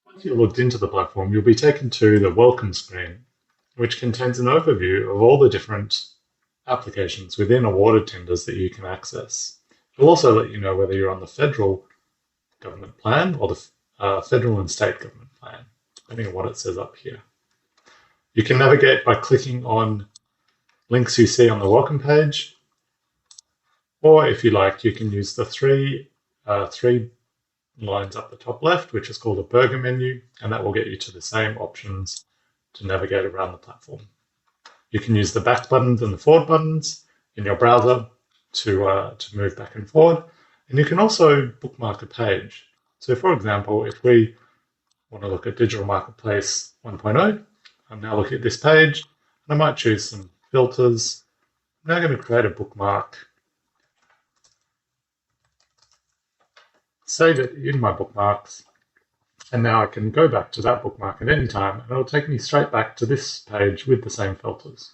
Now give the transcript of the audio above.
Once you're logged into the platform, you'll be taken to the welcome screen, which contains an overview of all the different applications within awarded tenders that you can access. It'll also let you know whether you're on the federal government plan or the federal and state government plan, depending on what it says up here. You can navigate by clicking on links you see on the welcome page, or if you like, you can use the three lines up the top left, which is called a burger menu, and that will get you to the same options to navigate around the platform. You can use the back buttons and the forward buttons in your browser to move back and forward, and you can also bookmark a page. So for example, if we want to look at Digital Marketplace 1.0, I'm now looking at this page, and I might choose some filters. I'm now going to create a bookmark, save it in my bookmarks, and now I can go back to that bookmark at any time, and it'll take me straight back to this page with the same filters.